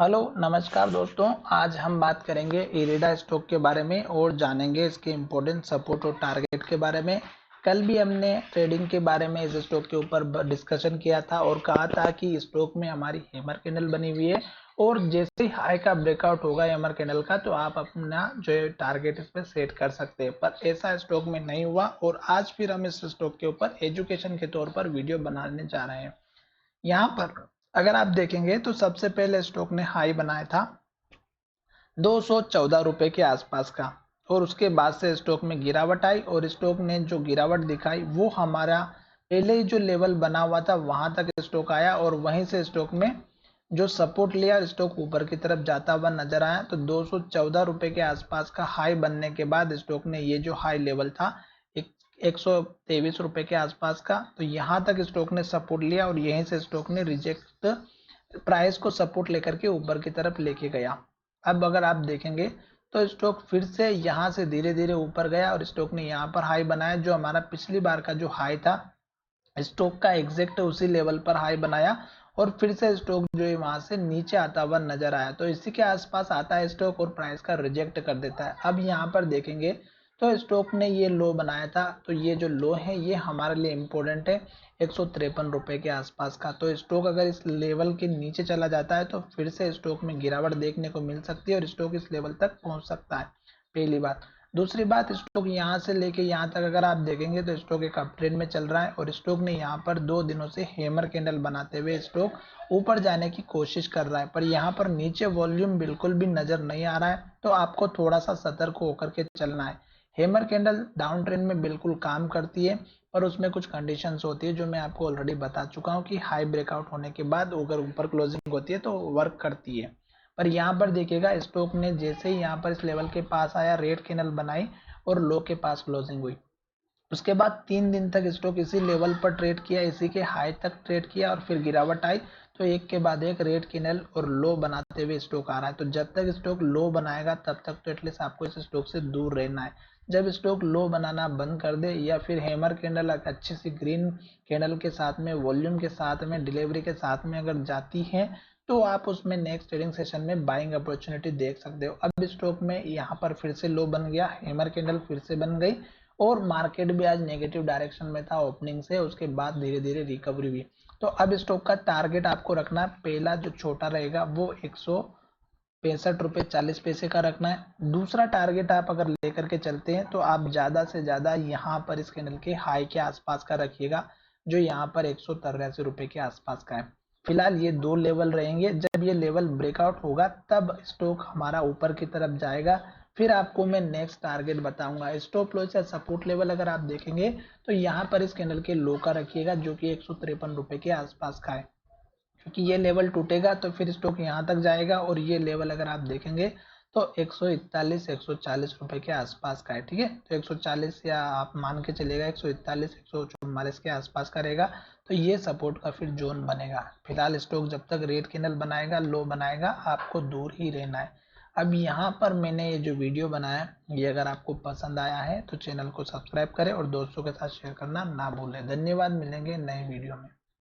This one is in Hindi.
हेलो नमस्कार दोस्तों। आज हम बात करेंगे इरिडा स्टॉक के बारे में और जानेंगे इसके इम्पोर्टेंट सपोर्ट और टारगेट के बारे में। कल भी हमने ट्रेडिंग के बारे में इस स्टॉक के ऊपर डिस्कशन किया था और कहा था कि स्टॉक में हमारी हैमर कैंडल बनी हुई है और जैसे ही हाई का ब्रेकआउट होगा हैमर कैंडल का तो आप अपना जो है टारगेट इस पर सेट कर सकते हैं, पर ऐसा स्टॉक में नहीं हुआ और आज फिर हम इस स्टॉक के ऊपर एजुकेशन के तौर पर वीडियो बनाने जा रहे हैं। यहाँ पर अगर आप देखेंगे तो सबसे पहले स्टॉक ने हाई बनाया था 214 रुपए के आसपास का और उसके बाद से स्टॉक में गिरावट आई और स्टॉक ने जो गिरावट दिखाई वो हमारा पहले ही जो लेवल बना हुआ था वहां तक स्टॉक आया और वहीं से स्टॉक में जो सपोर्ट लिया स्टॉक ऊपर की तरफ जाता हुआ नजर आया। तो 214 रुपए के आसपास का हाई बनने के बाद स्टॉक ने ये जो हाई लेवल था 123 रुपए के आसपास का, तो यहाँ तक स्टॉक ने सपोर्ट लिया और यहीं से स्टॉक ने रिजेक्ट प्राइस को सपोर्ट लेकर के ऊपर की तरफ लेके गया। अब अगर आप देखेंगे तो स्टॉक फिर से यहाँ से धीरे धीरे ऊपर गया और स्टॉक ने यहाँ पर हाई बनाया जो हमारा पिछली बार का जो हाई था स्टॉक का एग्जैक्ट उसी लेवल पर हाई बनाया और फिर से स्टॉक जो है वहां से नीचे आता हुआ नजर आया। तो इसी के आसपास आता है स्टॉक और प्राइस का रिजेक्ट कर देता है। अब यहाँ पर देखेंगे तो स्टॉक ने ये लो बनाया था, तो ये जो लो है ये हमारे लिए इम्पोर्टेंट है 153 रुपए के आसपास का। तो स्टॉक अगर इस लेवल के नीचे चला जाता है तो फिर से स्टॉक में गिरावट देखने को मिल सकती है और स्टॉक इस लेवल तक पहुंच सकता है, पहली बात। दूसरी बात, स्टॉक यहाँ से लेके यहाँ तक अगर आप देखेंगे तो स्टॉक एक अप ट्रेंड में चल रहा है और स्टॉक ने यहाँ पर 2 दिनों से हैमर कैंडल बनाते हुए स्टॉक ऊपर जाने की कोशिश कर रहा है, पर यहाँ पर नीचे वॉल्यूम बिल्कुल भी नजर नहीं आ रहा है। तो आपको थोड़ा सा सतर्क होकर के चलना है। हैमर कैंडल डाउन ट्रेंड में बिल्कुल काम करती है पर उसमें कुछ कंडीशंस होती है जो मैं आपको ऑलरेडी बता चुका हूँ कि हाई ब्रेकआउट होने के बाद अगर ऊपर क्लोजिंग होती है तो वर्क करती है। पर यहाँ पर देखिएगा स्टॉक ने जैसे ही यहाँ पर इस लेवल के पास आया रेड कैंडल बनाई और लो के पास क्लोजिंग हुई। उसके बाद 3 दिन तक स्टॉक इसी लेवल पर ट्रेड किया, इसी के हाई तक ट्रेड किया और फिर गिरावट आई तो एक के बाद एक रेड कैंडल और लो बनाते हुए स्टॉक आ रहा है। तो जब तक स्टॉक लो बनाएगा तब तक तो एटलीस्ट आपको इस स्टॉक से दूर रहना है। जब स्टॉक लो बनाना बंद कर दे या फिर हैमर कैंडल अच्छी सी ग्रीन कैंडल के साथ में वॉल्यूम के साथ में डिलीवरी के साथ में अगर जाती है तो आप उसमें नेक्स्ट ट्रेडिंग सेशन में बाइंग अपॉर्चुनिटी देख सकते हो। अब स्टॉक में यहाँ पर फिर से लो बन गया, हैमर कैंडल फिर से बन गई और मार्केट भी आज नेगेटिव डायरेक्शन में था ओपनिंग से, उसके बाद धीरे धीरे रिकवरी हुई। तो अब स्टॉक का टारगेट आपको रखना है, पहला जो छोटा रहेगा वो 165 रुपये 40 पैसे का रखना है। दूसरा टारगेट आप अगर लेकर के चलते हैं तो आप ज्यादा से ज्यादा यहाँ पर इस कैंडल के हाई के आसपास का रखिएगा जो यहाँ पर 183 रुपये के आसपास का है। फिलहाल ये दो लेवल रहेंगे, जब ये लेवल ब्रेकआउट होगा तब स्टॉक हमारा ऊपर की तरफ जाएगा। फिर आपको मैं नेक्स्ट टारगेट बताऊंगा। स्टॉप लॉस या सपोर्ट लेवल अगर आप देखेंगे तो यहाँ पर इस कैंडल के लो का रखिएगा जो कि 153 रुपये के आसपास का है, क्योंकि ये लेवल टूटेगा तो फिर स्टॉक यहाँ तक जाएगा और ये लेवल अगर आप देखेंगे तो 141 140 रुपए के आसपास का है। ठीक है, तो 140 या आप मान के चलेगा 141 144 के आसपास का रहेगा। तो ये सपोर्ट का फिर जोन बनेगा। फिलहाल स्टॉक जब तक रेड कैंडल बनाएगा लो बनाएगा आपको दूर ही रहना है। अब यहाँ पर मैंने ये जो वीडियो बनाया ये अगर आपको पसंद आया है तो चैनल को सब्सक्राइब करें और दोस्तों के साथ शेयर करना ना भूलें। धन्यवाद, मिलेंगे नए वीडियो में।